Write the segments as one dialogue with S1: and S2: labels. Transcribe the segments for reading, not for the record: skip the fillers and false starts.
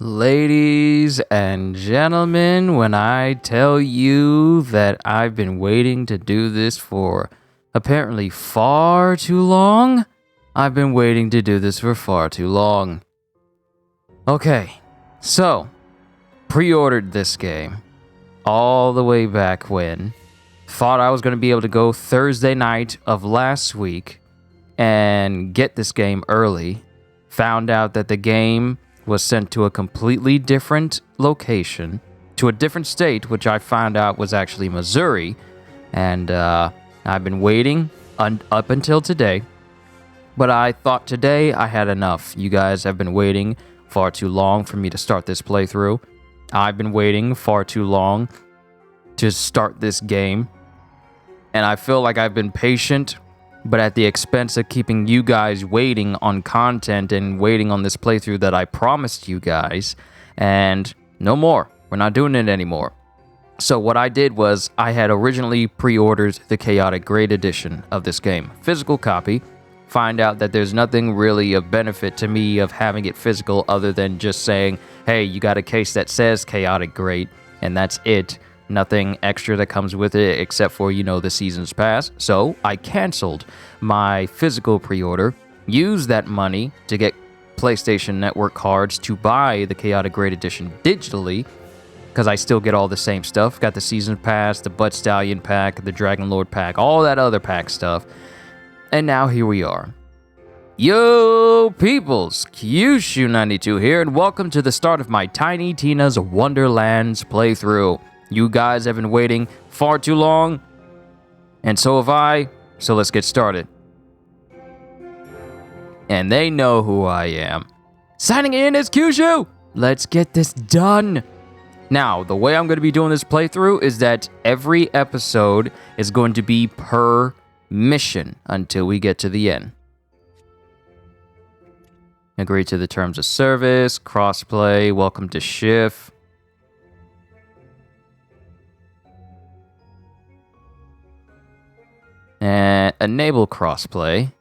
S1: Ladies and gentlemen, when I tell you that I've been waiting to do this for apparently far too long, I've been waiting to do this for far too long. Okay, so, pre-ordered this game all the way back when. Thought I was going to be able to go Thursday night of last week and get this game early. Found out that the game was sent to a completely different location, to a different state, which I found out was actually Missouri. And I've been waiting up until today. But I thought today I had enough. You guys have been waiting far too long for me to start this playthrough. I've been waiting far too long to start this game. And I feel like I've been patient, but at the expense of keeping you guys waiting on content and waiting on this playthrough that I promised you guys. And no more. We're not doing it anymore. So what I did was I had originally pre-ordered the Chaotic Grade Edition of this game. Physical copy. Find out that there's nothing really of benefit to me of having it physical other than just saying, hey, you got a case that says Chaotic Grade, and that's it. Nothing extra that comes with it except for, the Season's Pass. So I canceled my physical pre-order, used that money to get PlayStation Network cards to buy the Chaotic Grade Edition digitally, because I still get all the same stuff. Got the Season's Pass, the Butt Stallion pack, the Dragon Lord pack, all that other pack stuff. And now here we are. Yo, peoples, Kyushu92 here, and welcome to the start of my Tiny Tina's Wonderlands playthrough. You guys have been waiting far too long, and so have I, so let's get started. And they know who I am. Signing in as Kyushu! Let's get this done! Now, the way I'm going to be doing this playthrough is that every episode is going to be per mission until we get to the end. Agree to the terms of service, crossplay, welcome to Shift. And enable crossplay.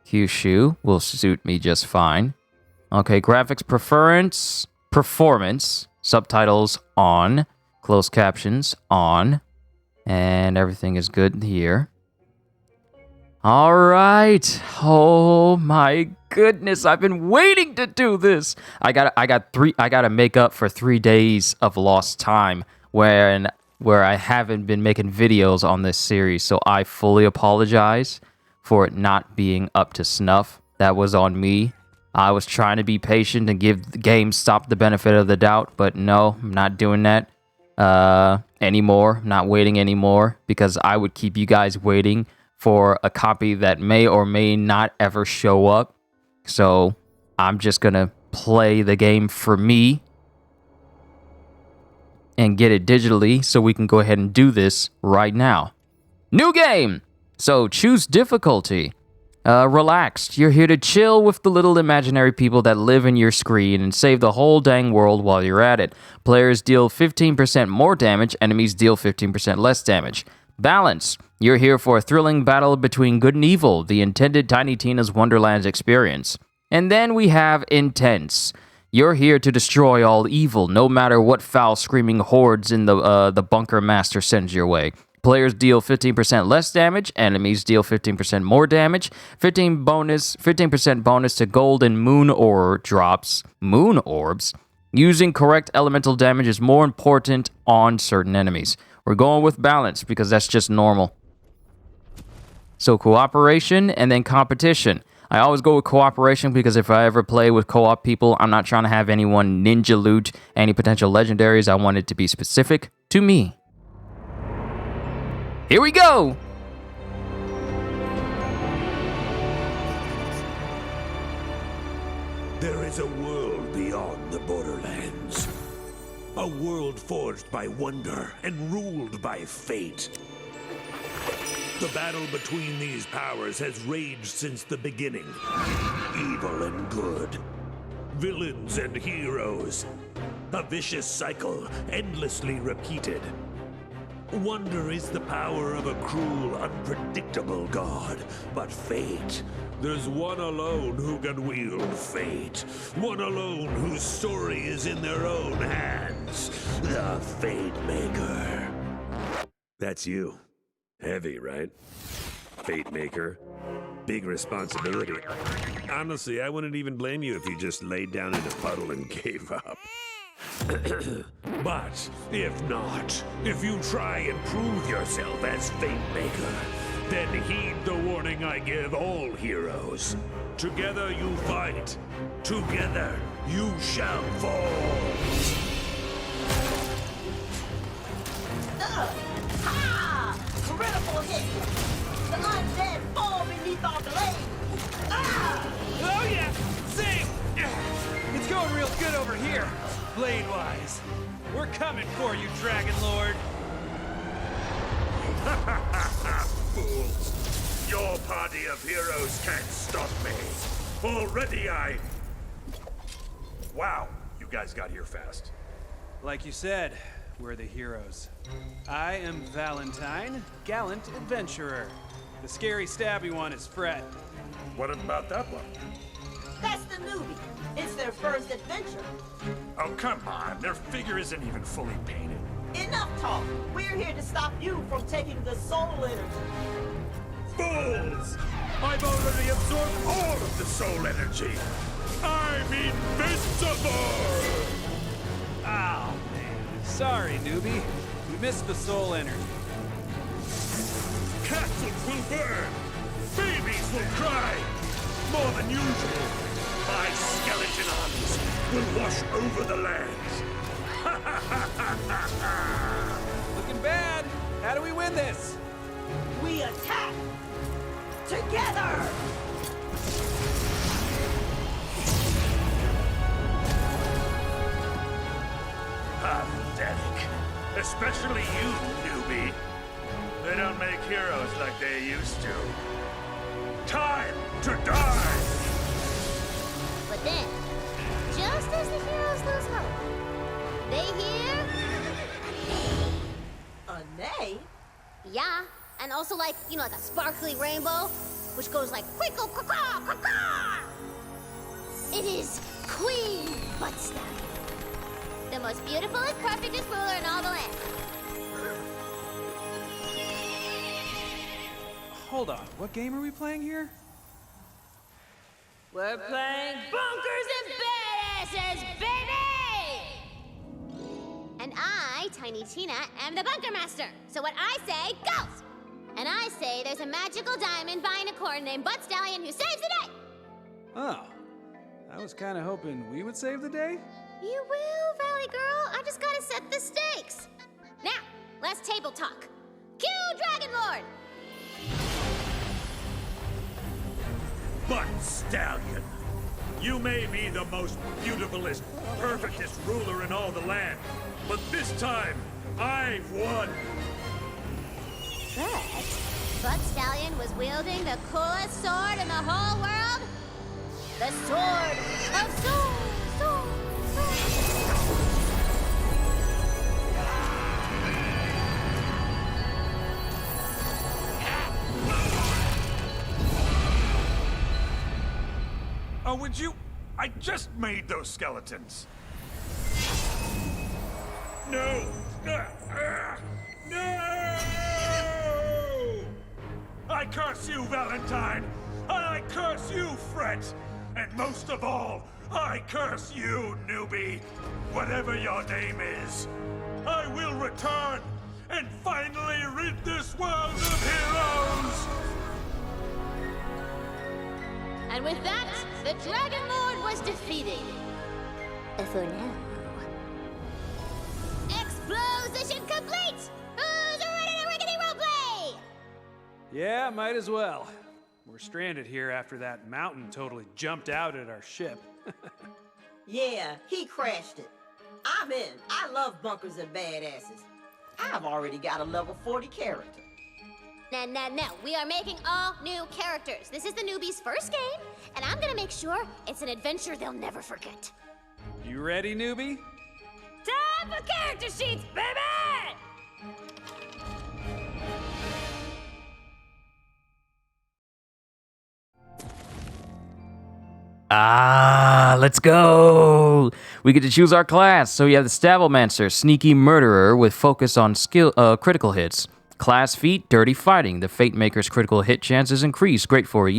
S1: Kyushu will suit me just fine. Okay, graphics performance, subtitles on, closed captions on, and everything is good here. All right. Oh my goodness, I've been waiting to do this. I gotta make up for 3 days of lost time where I haven't been making videos on this series, so I fully apologize for it not being up to snuff. That was on me. I was trying to be patient and give GameStop the benefit of the doubt, but no, I'm not doing that anymore. I'm not waiting anymore, because I would keep you guys waiting for a copy that may or may not ever show up. So I'm just gonna play the game for me and get it digitally so we can go ahead and do this right now. New game! So choose difficulty. Relaxed. You're here to chill with the little imaginary people that live in your screen and save the whole dang world while you're at it. Players deal 15% more damage, enemies deal 15% less damage. Balance. You're here for a thrilling battle between good and evil, the intended Tiny Tina's Wonderlands experience. And then we have Intense. You're here to destroy all evil, no matter what foul screaming hordes in the bunker master sends your way. Players deal 15% less damage, enemies deal 15% more damage, 15% bonus to gold and moon ore drops. Moon orbs? Using correct elemental damage is more important on certain enemies. We're going with balance because that's just normal. So cooperation and then competition. I always go with cooperation because if I ever play with co-op people, I'm not trying to have anyone ninja loot any potential legendaries. I want it to be specific to me. Here we go!
S2: There is a world beyond the borderlands. A world forged by wonder and ruled by fate. The battle between these powers has raged since the beginning. Evil and good. Villains and heroes. A vicious cycle, endlessly repeated. Wonder is the power of a cruel, unpredictable god, but fate There's one alone who can wield fate. One alone whose story is in their own hands. The Fatemaker. That's you. Heavy, right? Fatemaker. Big responsibility. Honestly, I wouldn't even blame you if you just laid down in a puddle and gave up. But if not, if you try and prove yourself as Fatemaker, then heed the warning I give all heroes. Together you fight. Together you shall fall.
S3: Ha! Critical hit! The undead fall beneath our blade! Ah!
S4: Oh yeah! Same! It's going real good over here, blade-wise. We're coming for you, Dragon Lord.
S2: Fools! Your party of heroes can't stop me. Already Wow, you guys got here fast.
S4: Like you said, we're the heroes. I am Valentine, gallant adventurer. The scary, stabby one is Fred.
S2: What about that one?
S3: That's the newbie. It's their first adventure.
S2: Oh, come on. Their figure isn't even fully painted.
S3: Enough talk. We're here to stop you from taking the soul energy.
S2: Fools! I've already absorbed all of the soul energy. I'm invincible!
S4: Oh, man. Sorry, newbie. We missed the soul energy.
S2: Castles will burn. Babies will cry. More than usual. My skeleton armies will wash over the lands.
S4: Looking bad. How do we win this?
S3: We attack! Together!
S2: Pathetic. Especially you, newbie. They don't make heroes like they used to. Time to die!
S5: But then, just as the heroes lose hope, they hear
S3: A neigh?
S5: yeah, and also like, you know, like a sparkly rainbow, which goes like quickle caw caw caw. It is Queen Buttstallion, the most beautiful and perfectest ruler in all the land.
S4: Hold on, what game are we playing here?
S5: We're playing Bunkers and Badasses, baby! And I, Tiny Tina, am the Bunker Master. So what I say goes! And I say there's a magical diamond by a corn named Buttstallion who saves the day!
S4: Oh, I was kind of hoping we would save the day.
S5: You will, Valley Girl. I just gotta set the stakes. Now, let's table talk. Cue Dragon Lord!
S2: But, Stallion, you may be the most beautifulest, perfectest ruler in all the land, but this time, I've won!
S5: But Buttstallion was wielding the coolest sword in the whole world. The Sword of Souls. Sword.
S2: Oh, would you? I just made those skeletons. No! No! I curse you, Valentine! And I curse you, Fred! And most of all, I curse you, newbie! Whatever your name is, I will return and finally rid this world of heroes!
S5: And with that, the Dragon Lord was defeated. For now. Exposition complete! Who's ready to riggedy roleplay?
S4: Yeah, might as well. We're stranded here after that mountain totally jumped out at our ship.
S3: Yeah, he crashed it. I'm in. I love bunkers and badasses. I've already got a level 40 character.
S5: No. We are making all new characters. This is the newbie's first game, and I'm gonna make sure it's an adventure they'll never forget.
S4: You ready, newbie?
S5: Time for character sheets, baby!
S1: Let's go. We get to choose our class. So you have the Stablemancer, Sneaky Murderer with focus on critical hits. Class feat, Dirty Fighting. The Fatemaker's critical hit chances increase. Great for,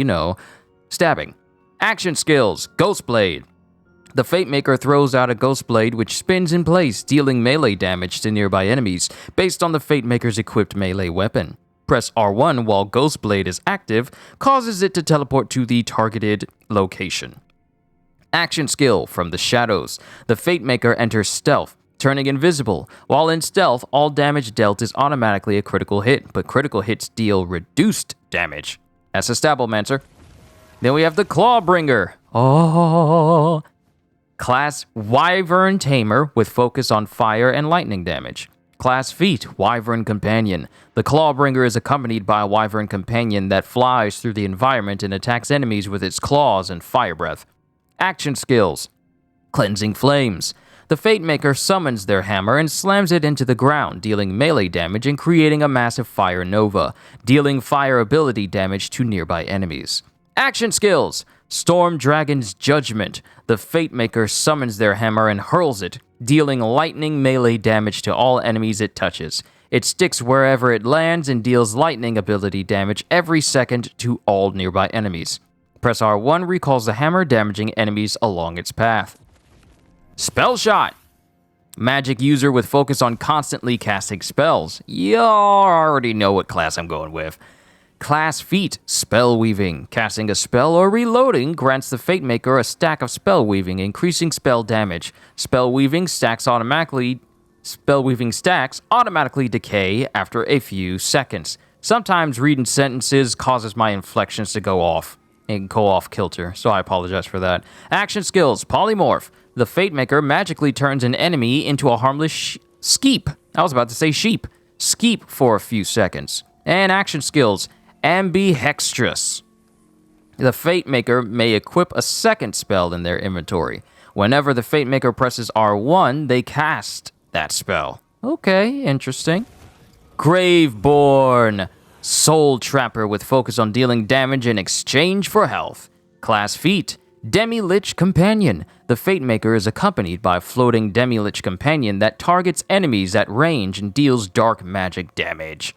S1: stabbing. Action skills, Ghostblade. The Fatemaker throws out a Ghostblade which spins in place, dealing melee damage to nearby enemies based on the Fatemaker's equipped melee weapon. Press R1 while Ghostblade is active, causes it to teleport to the targeted location. Action skill from the shadows. The Fatemaker enters stealth, turning invisible. While in stealth, all damage dealt is automatically a critical hit, but critical hits deal reduced damage. That's a Stablemancer. Then we have the Clawbringer. Class Wyvern Tamer with focus on fire and lightning damage. Class feat, Wyvern Companion. The Clawbringer is accompanied by a Wyvern Companion that flies through the environment and attacks enemies with its claws and fire breath. Action skills, Cleansing Flames. The Fatemaker summons their hammer and slams it into the ground, dealing melee damage and creating a massive fire nova, dealing fire ability damage to nearby enemies. Action skills, Storm Dragon's Judgment. The Fatemaker summons their hammer and hurls it, dealing lightning melee damage to all enemies it touches. It sticks wherever it lands and deals lightning ability damage every second to all nearby enemies. Press R1 recalls the hammer, damaging enemies along its path. Spell Shot. Magic user with focus on constantly casting spells. You already know what class I'm going with. Class feat, Spell Weaving. Casting a spell or reloading grants the Fatemaker a stack of spell weaving, increasing spell damage. Spell weaving stacks automatically decay after a few seconds. Sometimes reading sentences causes my inflections to go off kilter, so I apologize for that. Action skills, Polymorph. The Fatemaker magically turns an enemy into a harmless skeep. I was about to say sheep. Skeep for a few seconds. And action skills, Ambihextrous. The Fatemaker may equip a second spell in their inventory. Whenever the Fatemaker presses R1, they cast that spell. Okay, interesting. Graveborn. Soul Trapper with focus on dealing damage in exchange for health. Class feat, Demi-Lich Companion. The Fatemaker is accompanied by a floating Demi-Lich Companion that targets enemies at range and deals dark magic damage.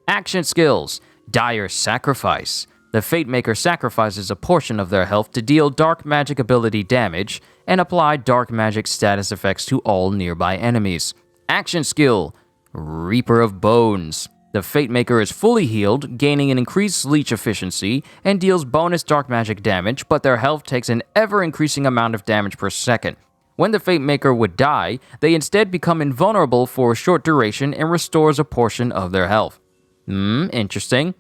S1: Action skills, Dire Sacrifice. The Fatemaker sacrifices a portion of their health to deal dark magic ability damage and apply dark magic status effects to all nearby enemies. Action skill, Reaper of Bones. The Fatemaker is fully healed, gaining an increased leech efficiency, and deals bonus dark magic damage, but their health takes an ever-increasing amount of damage per second. When the Fatemaker would die, they instead become invulnerable for a short duration and restores a portion of their health. Interesting.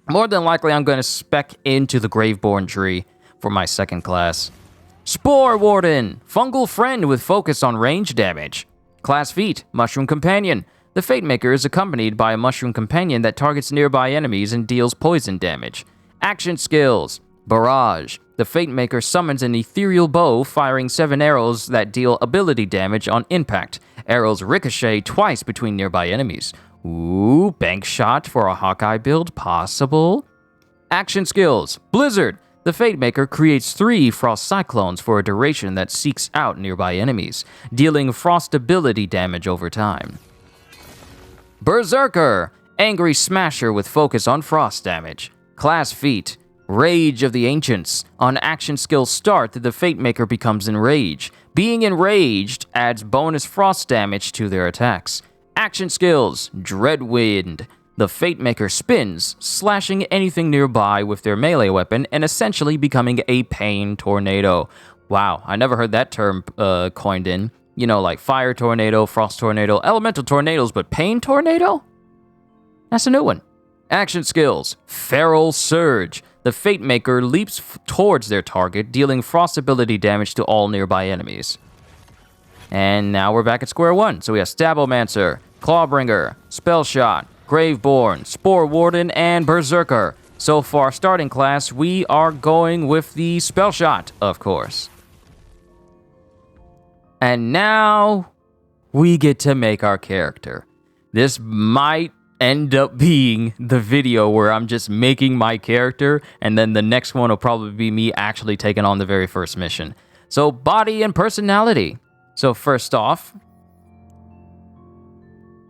S1: More than likely, I'm going to spec into the Graveborn tree for my second class. Spore Warden, Fungal Friend with focus on range damage. Class feat, Mushroom Companion. The Fatemaker is accompanied by a Mushroom Companion that targets nearby enemies and deals poison damage. Action skills, Barrage. The Fatemaker summons an ethereal bow, firing 7 arrows that deal ability damage on impact. Arrows ricochet twice between nearby enemies. Ooh, bank shot for a Hawkeye build, possible. Action skills, Blizzard. The Fatemaker creates 3 Frost Cyclones for a duration that seeks out nearby enemies, dealing frost ability damage over time. Berserker, Angry Smasher with focus on frost damage. Class feat, Rage of the Ancients. On action skill start, the Fatemaker becomes enraged. Being enraged adds bonus frost damage to their attacks. Action skills, Dreadwind. The Fatemaker spins, slashing anything nearby with their melee weapon and essentially becoming a pain tornado. Wow, I never heard that term coined in. You know, like fire tornado, frost tornado, elemental tornadoes, but pain tornado? That's a new one. Action skills, Feral Surge. The Fatemaker leaps towards their target, dealing frost ability damage to all nearby enemies. And now we're back at square one. So we have Stablemancer, Clawbringer, Spell Shot, Graveborn, Spore Warden, and Berserker. So for our starting class, we are going with the Spell Shot, of course. And now we get to make our character. This might end up being the video where I'm just making my character, and then the next one will probably be me actually taking on the very first mission. So, body and personality. So, first off,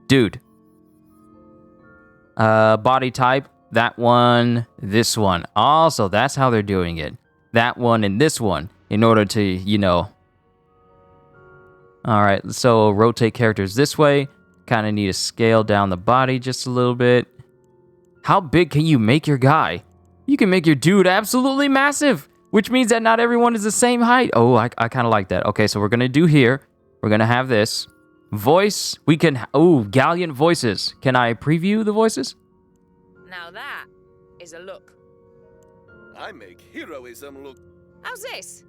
S1: dude. Body type, that one, this one. Also, that's how they're doing it. That one and this one, in order to, you know. Alright, so rotate characters this way. Kind of need to scale down the body just a little bit. How big can you make your guy? You can make your dude absolutely massive, which means that not everyone is the same height. Oh, I kind of like that. Okay, so we're going to do here. We're going to have this. Voice, we can... Oh, Gallant voices. Can I preview the voices?
S6: Now that is a look.
S7: I make heroism look.
S6: How's this?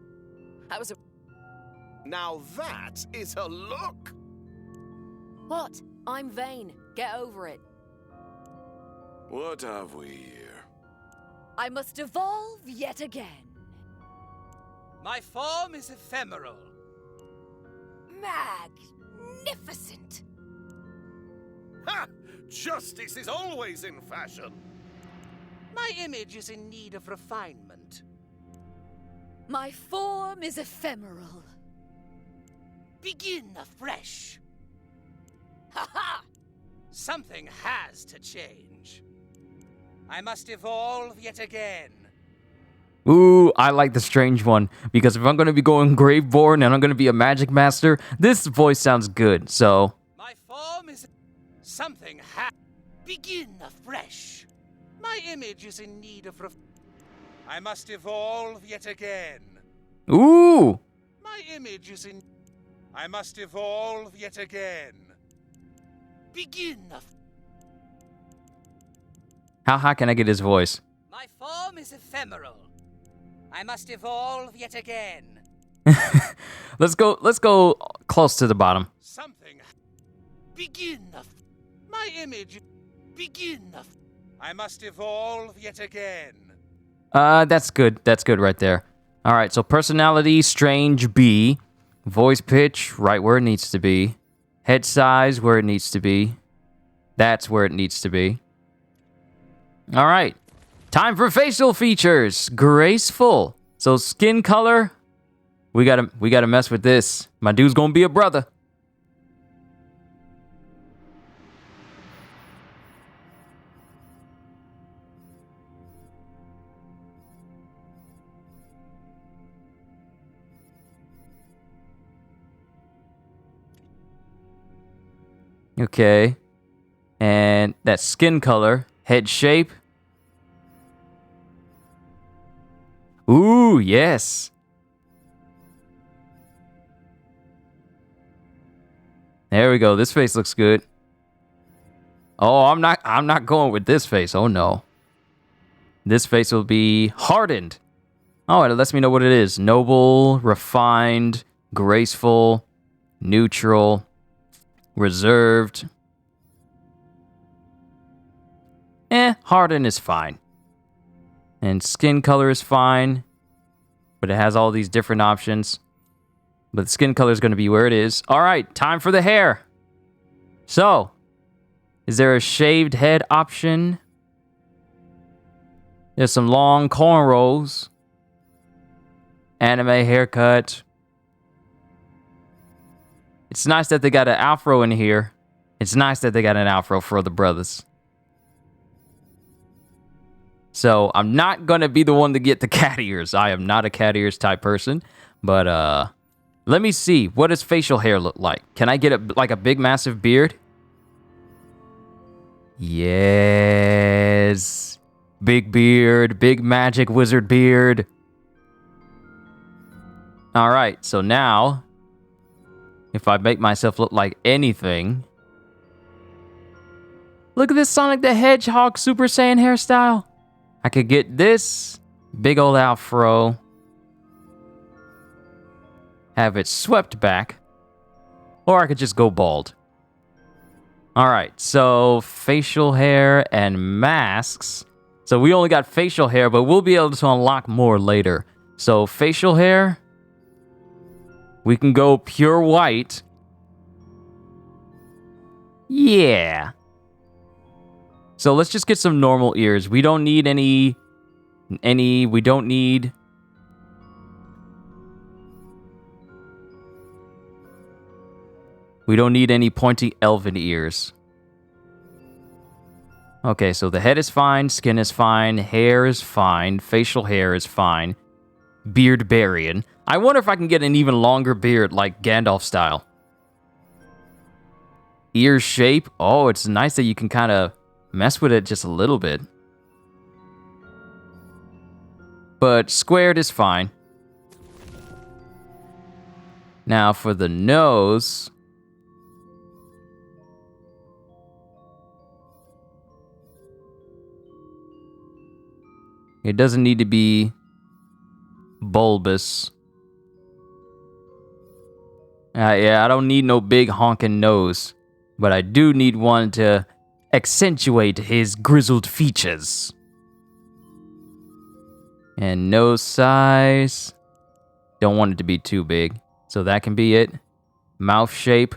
S6: That was a...
S7: Now that is a look.
S6: What? I'm vain. Get over it.
S7: What have we here?
S6: I must evolve yet again.
S4: My form is ephemeral.
S6: Magnificent.
S7: Ha! Justice is always in fashion.
S4: My image is in need of refinement.
S6: My form is ephemeral.
S4: Begin afresh. Ha ha! Something has to change. I must evolve yet again.
S1: Ooh, I like the strange one, because if I'm going to be going Graveborn and I'm going to be a magic master, this voice sounds good, so...
S4: My form is... Something has... Begin afresh. My image is in need of... I must evolve yet again.
S1: Ooh!
S4: My image is in... I must evolve yet again. Begin af...
S1: How high can I get his voice?
S4: My form is ephemeral. I must evolve yet again.
S1: Let's go close to the bottom.
S4: Something... Begin af... My image... Begin af... I must evolve yet again.
S1: That's good. That's good right there. All right, so personality, strange B. Voice pitch, right where it needs to be. Head size, where it needs to be. That's where it needs to be. All right. Time for facial features. Graceful. So skin color, we gotta mess with this. My dude's gonna be a brother. Okay. And that skin color, head shape. Ooh, yes. There we go. This face looks good. Oh, I'm not going with this face. Oh no. This face will be hardened. Oh, it lets me know what it is. Noble, refined, graceful, neutral, reserved. Hardened is fine. And skin color is fine. But it has all these different options. But the skin color is going to be where it is. All right, time for the hair. So, is there a shaved head option? There's some long cornrows. Anime haircut. It's nice that they got an afro in here. It's nice that they got an afro for the brothers. So, I'm not going to be the one to get the cat ears. I am not a cat ears type person. But, let me see. What does facial hair look like? Can I get like a big, massive beard? Yes. Big beard. Big magic wizard beard. All right. So now, if I make myself look like anything. Look at this Sonic the Hedgehog Super Saiyan hairstyle. I could get this big old afro. Have it swept back. Or I could just go bald. Alright, so facial hair and masks. So we only got facial hair, but we'll be able to unlock more later. So facial hair. We can go pure white. Yeah. So let's just get some normal ears. We don't need we don't need... We don't need any pointy elven ears. Okay, so the head is fine, skin is fine, hair is fine, facial hair is fine. Beard Barian. I wonder if I can get an even longer beard, like Gandalf style. Ear shape. Oh, it's nice that you can kind of mess with it just a little bit. But squared is fine. Now for the nose... It doesn't need to be bulbous. Yeah, I don't need no big honking nose. But I do need one to accentuate his grizzled features. And nose size. Don't want it to be too big. So that can be it. Mouth shape.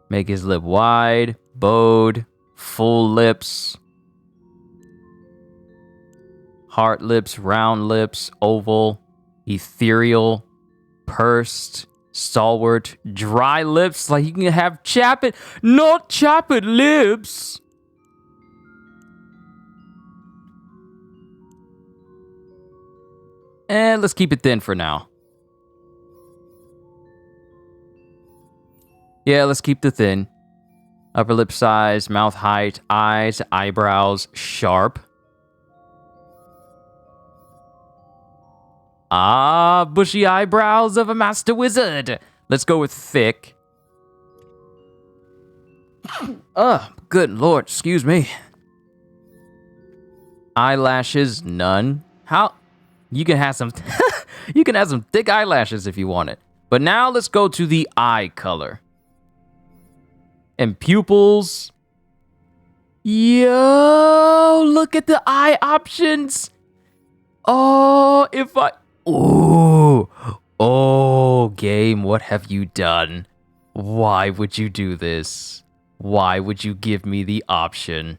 S1: Make his lip wide, bowed, full lips. Heart lips, round lips, oval, ethereal, pursed, stalwart, dry lips, like you can have chapped, not chapped lips. And let's keep it thin for now. Yeah, let's keep the thin. Upper lip size, mouth height, eyes, eyebrows, sharp. Ah, bushy eyebrows of a master wizard. Let's go with thick. Good lord, excuse me. Eyelashes, none. How? You can have some you can have some thick eyelashes if you want it. But now let's go to the eye color. And pupils. Yo, look at the eye options. Oh, if I... Oh, game, what have you done? Why would you do this? Why would you give me the option?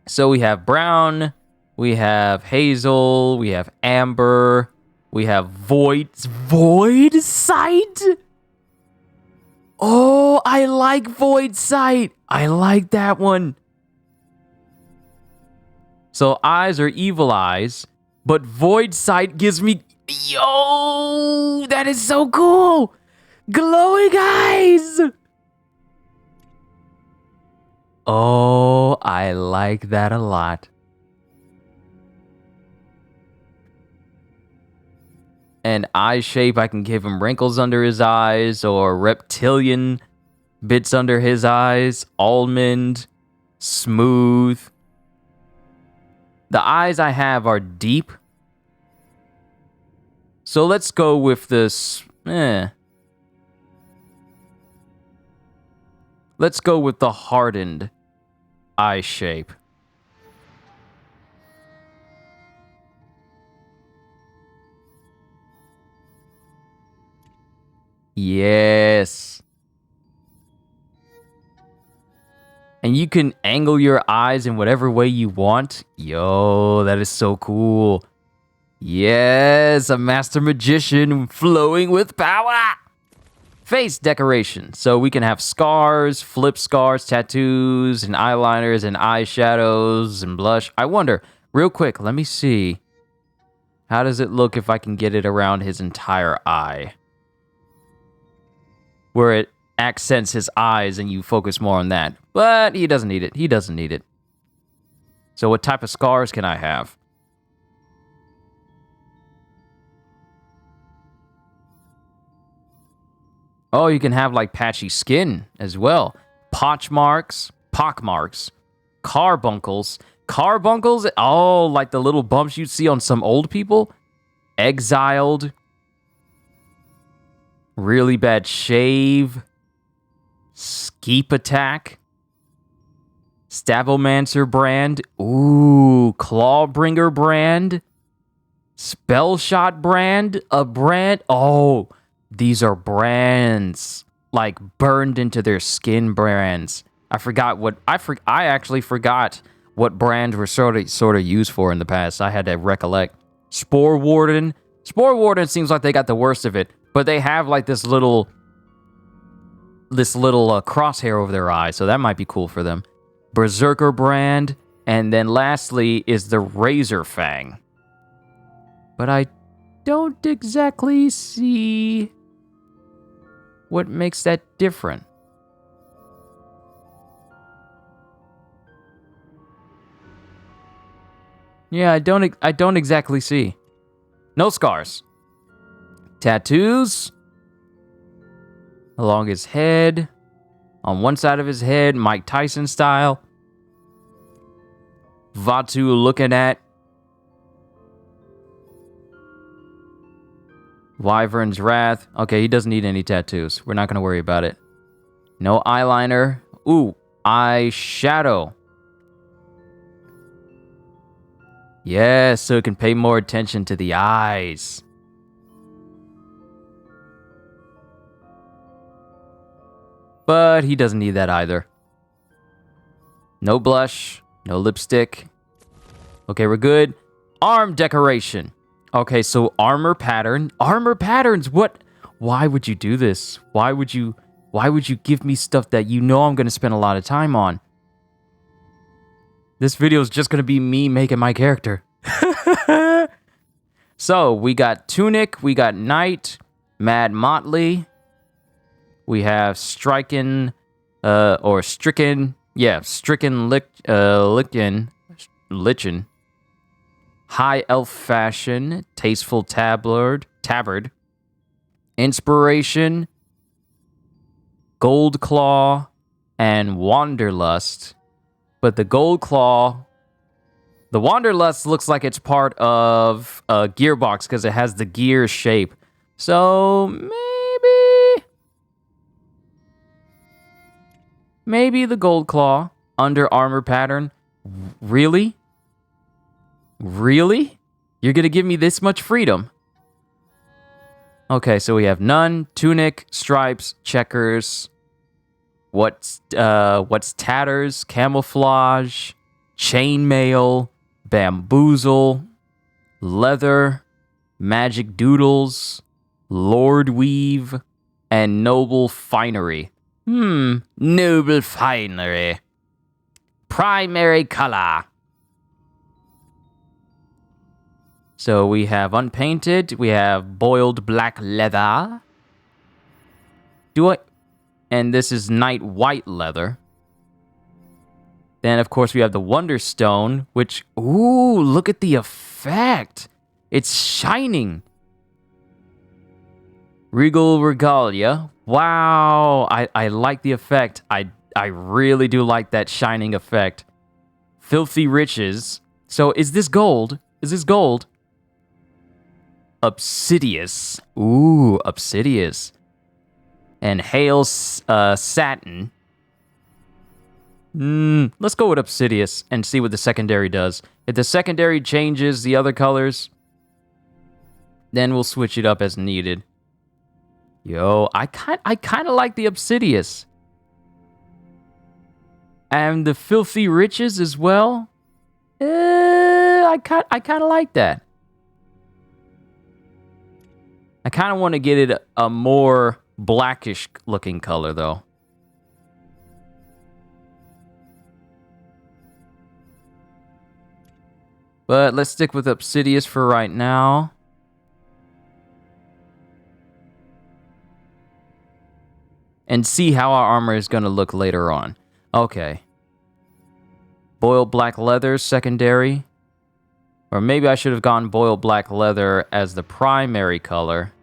S1: So we have brown, we have hazel, we have amber, we have void sight? Oh, I like void sight. I like that one. So eyes are evil eyes. But void sight gives me... Yo! That is so cool! Glowing eyes! Oh, I like that a lot. And eye shape, I can give him wrinkles under his eyes or reptilian bits under his eyes. Almond. Smooth. The eyes I have are deep. So let's go with this. Let's go with the hardened eye shape. Yes. And you can angle your eyes in whatever way you want. Yo, that is so cool. Yes, a master magician flowing with power. Face decoration. So we can have scars, flip scars, tattoos, and eyeliners, and eyeshadows, and blush. I wonder, real quick, let me see. How does it look if I can get it around his entire eye? Where it accents his eyes and you focus more on that. But he doesn't need it. He doesn't need it. So what type of scars can I have? Oh, you can have like patchy skin as well. Pock marks, carbuncles. Carbuncles? Oh, like the little bumps you'd see on some old people? Exiled. Really bad shave. Skeep attack. Stavomancer brand. Ooh, Clawbringer brand. Spellshot brand. A brand. Oh, these are brands. Like burned into their skin brands. I forgot what I actually forgot what brands were sort of used for in the past. I had to recollect. Spore Warden. Spore Warden seems like they got the worst of it, but they have like this little crosshair over their eye, so that might be cool for them. Berserker brand, and then lastly is the Razor Fang. But I don't exactly see what makes that different. Yeah, I don't exactly see. No scars. Tattoos along his head. On one side of his head, Mike Tyson style. Vatu looking at. Wyvern's Wrath. Okay, he doesn't need any tattoos. We're not going to worry about it. No eyeliner. Ooh, eyeshadow. Yes, so it can pay more attention to the eyes. But he doesn't need that either. No blush, no lipstick. Okay, we're good. Arm decoration. Okay, so armor pattern. Armor patterns, what? Why would you do this? Why would you give me stuff that you know I'm going to spend a lot of time on? This video is just going to be me making my character. So, we got Tunic, we got Knight, Mad Motley. We have Stricken, Lichen. High Elf Fashion, Tasteful Tabard. Inspiration, Gold Claw, and Wanderlust. But the Gold Claw, the Wanderlust looks like it's part of a gearbox because it has the gear shape. So maybe the Gold Claw under armor pattern. Really? Really? You're gonna give me this much freedom? Okay, so we have none, tunic, stripes, checkers. What's tatters, camouflage, chainmail, bamboozle, leather, magic doodles, lord weave, and noble finery. Noble finery. Primary color. So we have unpainted, we have boiled black leather. And this is night white leather. Then, of course, we have the Wonderstone, which, ooh, look at the effect. It's shining. Regal Regalia. Wow, I like the effect. I really do like that shining effect. Filthy Riches. So, is this gold? Is this gold? Obsidious. Ooh, Obsidious. And Hail Satin. Let's go with Obsidious and see what the secondary does. If the secondary changes the other colors, then we'll switch it up as needed. Yo, I kind of like the Obsidious. And the Filthy Riches as well. I kind of like that. I kind of want to get it a more blackish looking color though. But let's stick with Obsidious for right now. And see how our armor is going to look later on. Okay. Boiled black leather, secondary. Or maybe I should have gone boiled black leather as the primary color.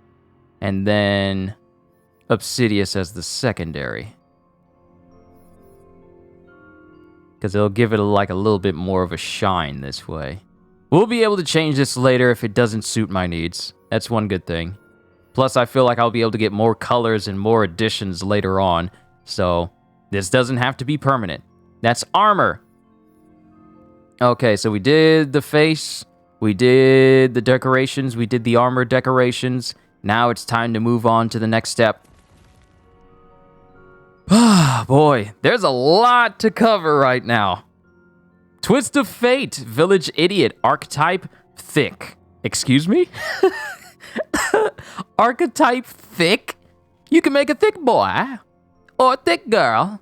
S1: And then Obsidious as the secondary. Because it'll give it like a little bit more of a shine this way. We'll be able to change this later if it doesn't suit my needs. That's one good thing. Plus, I feel like I'll be able to get more colors and more additions later on. So, this doesn't have to be permanent. That's armor. Okay, so we did the face. We did the decorations. We did the armor decorations. Now it's time to move on to the next step. boy, there's a lot to cover right now. Twist of Fate, Village Idiot, Archetype Thick. Excuse me? Archetype Thick? You can make a thick boy or a thick girl.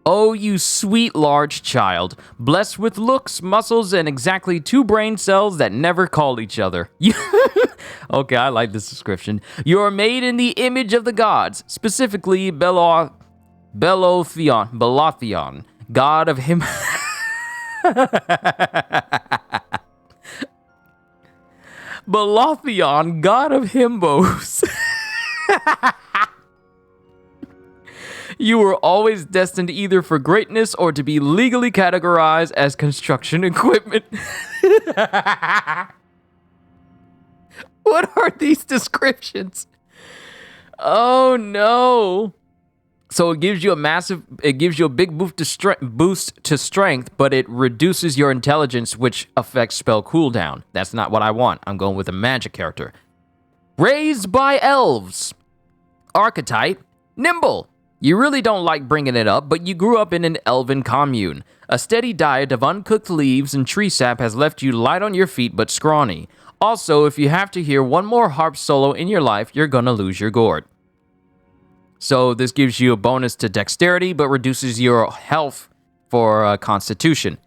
S1: Oh, you sweet large child, blessed with looks, muscles, and exactly 2 brain cells that never call each other. Okay, I like this description. You are made in the image of the gods, specifically Belothion, god of him. Belothion, god of himbos. You were always destined either for greatness or to be legally categorized as construction equipment. What are these descriptions? Oh no. So it gives you a big boost to strength, but it reduces your intelligence, which affects spell cooldown. That's not what I want. I'm going with a magic character. Raised by elves. Archetype, nimble. You really don't like bringing it up, but you grew up in an elven commune. A steady diet of uncooked leaves and tree sap has left you light on your feet but scrawny. Also, if you have to hear one more harp solo in your life, you're gonna lose your gourd. So this gives you a bonus to dexterity, but reduces your health for constitution.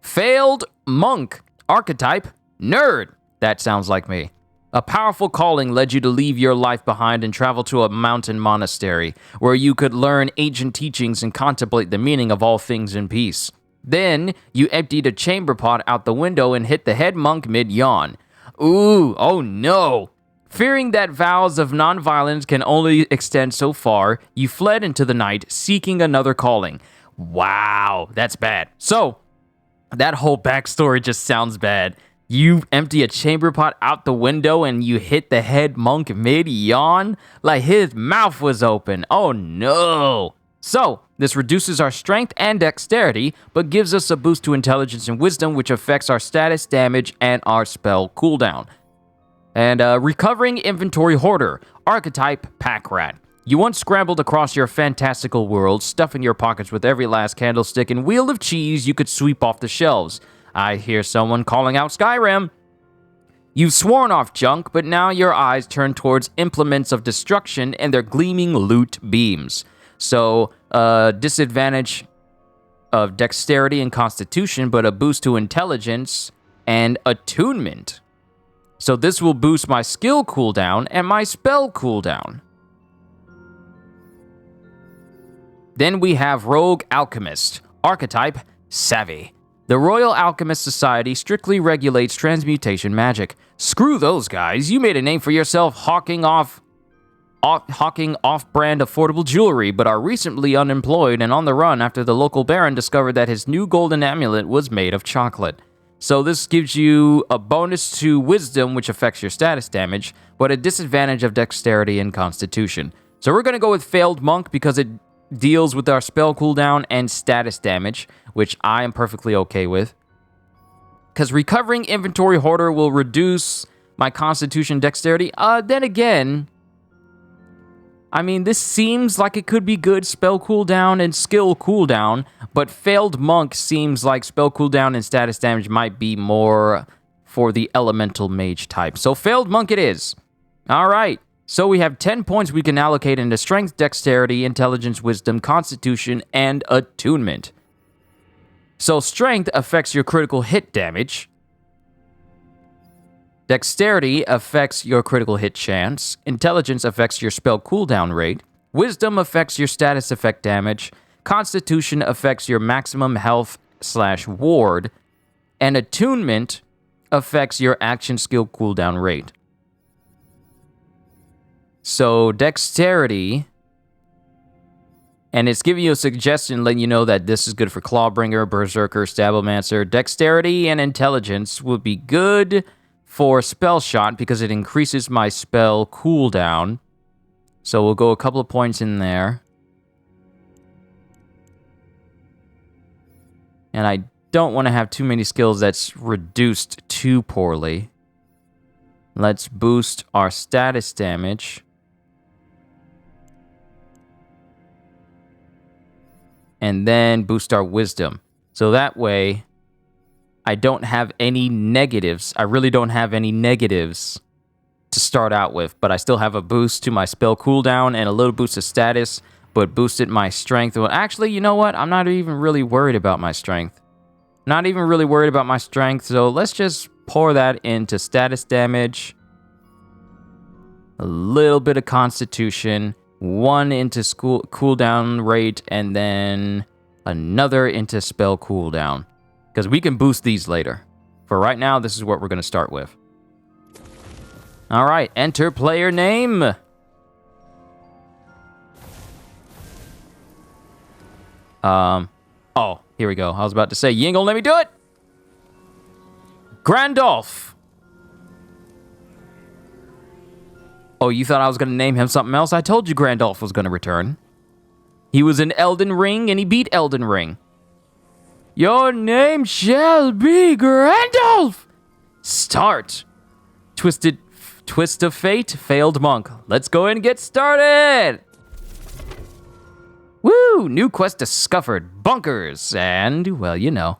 S1: Failed monk. Archetype, nerd. That sounds like me. A powerful calling led you to leave your life behind and travel to a mountain monastery, where you could learn ancient teachings and contemplate the meaning of all things in peace. Then, you emptied a chamber pot out the window and hit the head monk mid-yawn. Ooh, oh no! Fearing that vows of nonviolence can only extend so far, you fled into the night, seeking another calling. Wow, that's bad. So, that whole backstory just sounds bad. You empty a chamber pot out the window and you hit the head monk mid-yawn? Like his mouth was open. Oh no! So, this reduces our strength and dexterity, but gives us a boost to intelligence and wisdom, which affects our status, damage, and our spell cooldown. And recovering inventory hoarder. Archetype pack rat. You once scrambled across your fantastical world, stuffing your pockets with every last candlestick and wheel of cheese you could sweep off the shelves. I hear someone calling out Skyrim. You've sworn off junk, but now your eyes turn towards implements of destruction and their gleaming loot beams. So, disadvantage of dexterity and constitution, but a boost to intelligence and attunement. So this will boost my skill cooldown and my spell cooldown. Then we have Rogue Alchemist. Archetype, savvy. The Royal Alchemist Society strictly regulates transmutation magic. Screw those guys. You made a name for yourself hawking off-brand affordable jewelry, but are recently unemployed and on the run after the local baron discovered that his new golden amulet was made of chocolate. So this gives you a bonus to wisdom, which affects your status damage, but a disadvantage of dexterity and constitution. So we're going to go with failed monk because it deals with our spell cooldown and status damage, which I am perfectly okay with. Because recovering inventory hoarder will reduce my constitution dexterity. Then again, I mean, this seems like it could be good spell cooldown and skill cooldown, but failed monk seems like spell cooldown and status damage might be more for the elemental mage type. So failed monk it is. All right. So we have 10 points we can allocate into strength, dexterity, intelligence, wisdom, constitution, and attunement. So strength affects your critical hit damage. Dexterity affects your critical hit chance. Intelligence affects your spell cooldown rate. Wisdom affects your status effect damage. Constitution affects your maximum health/ward. And attunement affects your action skill cooldown rate. So dexterity, and it's giving you a suggestion letting you know that this is good for Clawbringer, Berserker, Stabbomancer. Dexterity and intelligence would be good for Spell Shot because it increases my spell cooldown. So we'll go a couple of points in there. And I don't want to have too many skills that's reduced too poorly. Let's boost our status damage. and then boost our wisdom. So that way, I don't have any negatives. I really don't have any negatives to start out with, but I still have a boost to my spell cooldown and a little boost of status, but boosted my strength. Well, actually, you know what? I'm not even really worried about my strength. Not even really worried about my strength, so let's just pour that into status damage. A little bit of constitution, 1 into cooldown rate, and then another into spell cooldown. Because we can boost these later. For right now, this is what we're going to start with. Alright, enter player name. Oh, here we go. I was about to say, you ain't gonna let me do it? Grandolph. Oh, you thought I was gonna name him something else? I told you Grandolph was gonna return. He was in Elden Ring, and he beat Elden Ring. Your name shall be Grandolph. Start. Twist of fate, failed monk. Let's go and get started. Woo! New quest discovered. Bunkers. And, well, you know.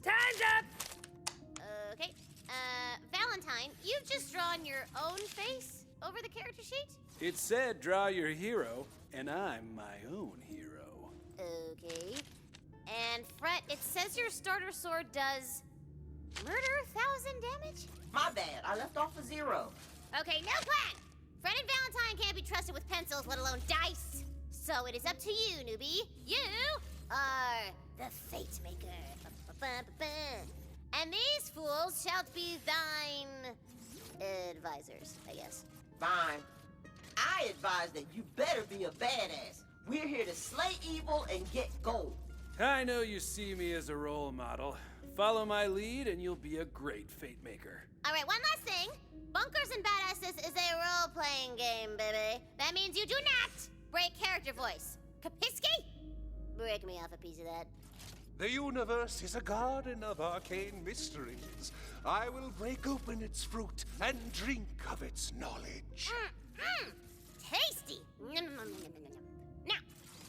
S5: Time's up! Okay. Valentine, you've just drawn your own face over the character sheet?
S8: It said draw your hero, and I'm my own hero.
S5: Okay. And Fret, it says your starter sword does murder 1,000 damage?
S3: My bad. I left off a 0.
S5: Okay, no plan! Fred and Valentine can't be trusted with pencils, let alone dice. So it is up to you, newbie. You are the Fatemaker. And these fools shall be thine advisors, I guess.
S3: Fine. I advise that you better be a badass. We're here to slay evil and get gold.
S8: I know you see me as a role model. Follow my lead and you'll be a great fate maker.
S5: All right, one last thing. Bunkers and Badasses is a role-playing game, baby. That means you do not break character voice. Kapiski? Break me off a piece of that.
S4: The universe is a garden of arcane mysteries. I will break open its fruit and drink of its knowledge.
S5: Tasty. Now,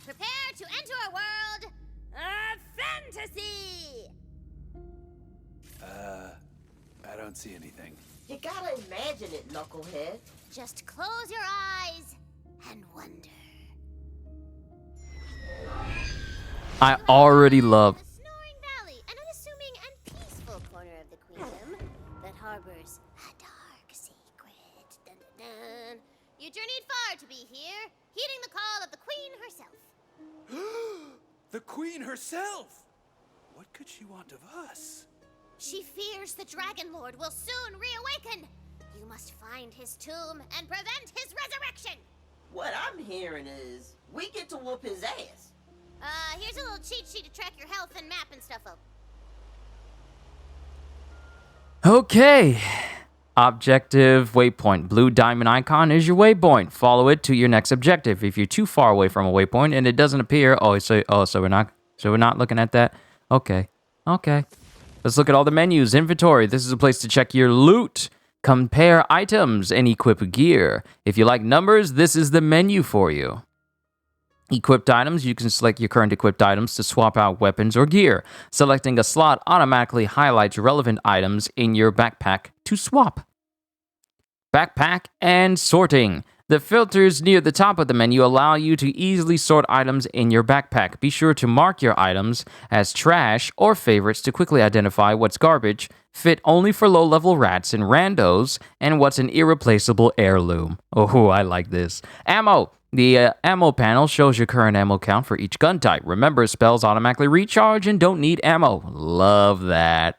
S5: prepare to enter a world of fantasy.
S8: I don't see anything.
S3: You gotta imagine it, knucklehead.
S5: Just close your eyes and wonder.
S1: I already love.
S5: The Snoring Valley, an unassuming and peaceful corner of the queendom that harbors a dark secret. Dun, dun, dun. You journeyed far to be here, heeding the call of the queen herself.
S8: The queen herself! What could she want of us?
S5: She fears the Dragon Lord will soon reawaken. You must find his tomb and prevent his resurrection.
S3: What I'm hearing is, we get to whoop his ass.
S5: Here's a little cheat sheet to track your health and map and stuff up.
S1: Okay. Objective waypoint. Blue diamond icon is your waypoint. Follow it to your next objective. If you're too far away from a waypoint and it doesn't appear, so we're not looking at that. Okay. Let's look at all the menus. Inventory. This is a place to check your loot, compare items, and equip gear. If you like numbers, this is the menu for you. Equipped items. You can select your current equipped items to swap out weapons or gear. Selecting a slot automatically highlights relevant items in your backpack to swap. Backpack and sorting. The filters near the top of the menu allow you to easily sort items in your backpack. Be sure to mark your items as trash or favorites to quickly identify what's garbage, fit only for low-level rats and randos, and what's an irreplaceable heirloom. Oh, I like this. Ammo. The ammo panel shows your current ammo count for each gun type. Remember, spells automatically recharge and don't need ammo. Love that.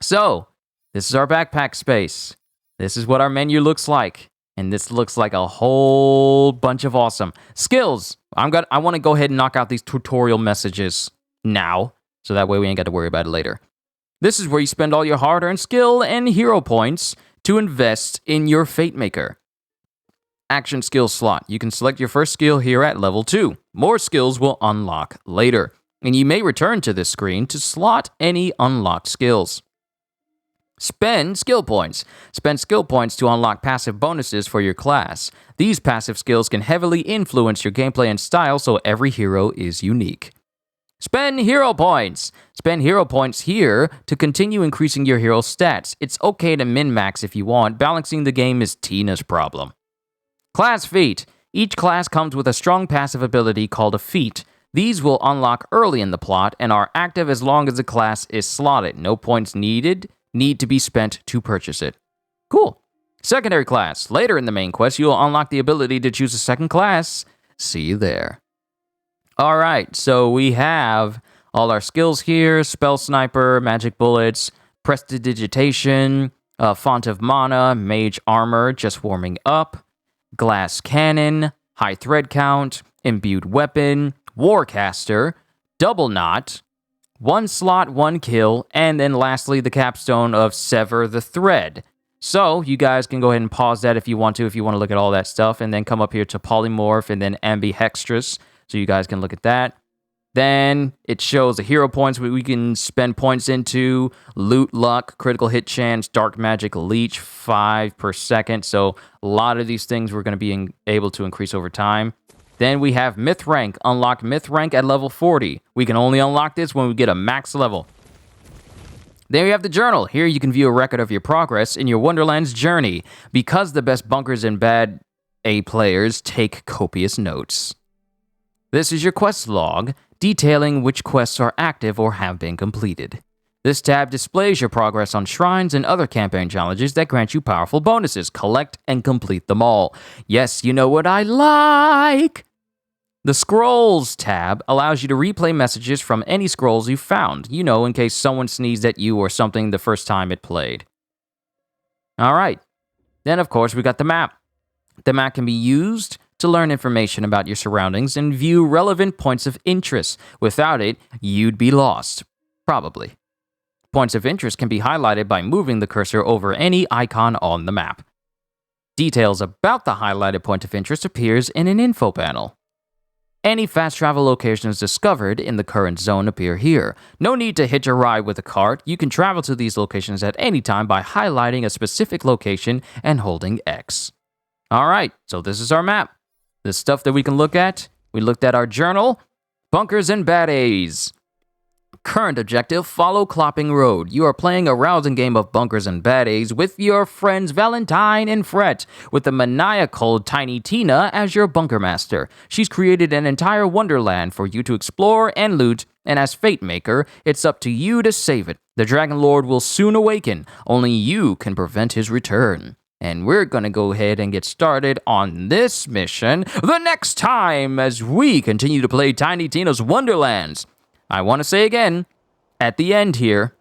S1: So, this is our backpack space. This is what our menu looks like. And this looks like a whole bunch of awesome skills. I want to go ahead and knock out these tutorial messages now, so that way we ain't got to worry about it later. This is where you spend all your hard-earned skill and hero points to invest in your Fatemaker. Action skill slot. You can select your first skill here at level 2. More skills will unlock later, and you may return to this screen to slot any unlocked skills. Spend skill points. Spend skill points to unlock passive bonuses for your class. These passive skills can heavily influence your gameplay and style, so every hero is unique. Spend hero points. Spend hero points here to continue increasing your hero stats. It's okay to min-max if you want. Balancing the game is Tina's problem. Class feat. Each class comes with a strong passive ability called a feat. These will unlock early in the plot and are active as long as the class is slotted. No points need to be spent to purchase it. Cool. Secondary class. Later in the main quest, you'll unlock the ability to choose a second class. See you there. All right, so we have all our skills here. Spell Sniper, Magic Bullets, Prestidigitation, Font of Mana, Mage Armor, just warming up, Glass Cannon, High Thread Count, Imbued Weapon, Warcaster, Double Knot, 1 slot, 1 kill, and then lastly the capstone of Sever the Thread. So you guys can go ahead and pause that if you want to look at all that stuff, and then come up here to Polymorph and then Ambihextrous, so you guys can look at that. Then it shows the hero points we can spend points into, loot luck, critical hit chance, dark magic leech, 5 per second. So a lot of these things we're going to be able to increase over time. Then we have Myth Rank. Unlock Myth Rank at level 40. We can only unlock this when we get a max level. Then we have the journal. Here you can view a record of your progress in your Wonderlands journey, because the best bunkers and bad A players take copious notes. This is your quest log, detailing which quests are active or have been completed. This tab displays your progress on shrines and other campaign challenges that grant you powerful bonuses. Collect and complete them all. Yes, you know what I like! The Scrolls tab allows you to replay messages from any scrolls you found, in case someone sneezed at you or something the first time it played. Alright, then of course we got the map. The map can be used to learn information about your surroundings and view relevant points of interest. Without it, you'd be lost. Probably. Points of interest can be highlighted by moving the cursor over any icon on the map. Details about the highlighted point of interest appears in an info panel. Any fast travel locations discovered in the current zone appear here. No need to hitch a ride with a cart. You can travel to these locations at any time by highlighting a specific location and holding X. Alright, so this is our map. The stuff that we can look at. We looked at our journal. Bunkers and Bad A's. Current objective, follow Clopping Road. You are playing a rousing game of bunkers and bad A's with your friends Valentine and Fret, with the maniacal Tiny Tina as your bunker master. She's created an entire wonderland for you to explore and loot, and as Fatemaker, it's up to you to save it. The Dragon Lord will soon awaken. Only you can prevent his return. And we're gonna go ahead and get started on this mission the next time as we continue to play Tiny Tina's Wonderlands. I want to say again, at the end here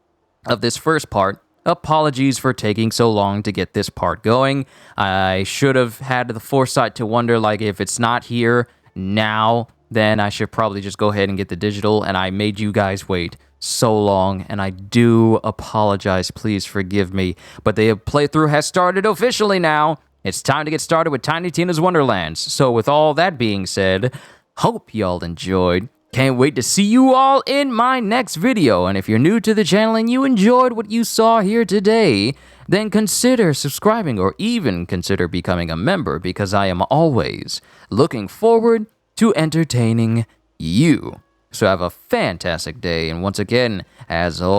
S1: of this first part, apologies for taking so long to get this part going. I should have had the foresight to wonder, if it's not here now, then I should probably just go ahead and get the digital, and I made you guys wait so long, and I do apologize. Please forgive me. But the playthrough has started officially now. It's time to get started with Tiny Tina's Wonderlands. So with all that being said, hope y'all enjoyed. Can't wait to see you all in my next video. And if you're new to the channel and you enjoyed what you saw here today, then consider subscribing or even consider becoming a member, because I am always looking forward to entertaining you. So have a fantastic day, and once again, as always,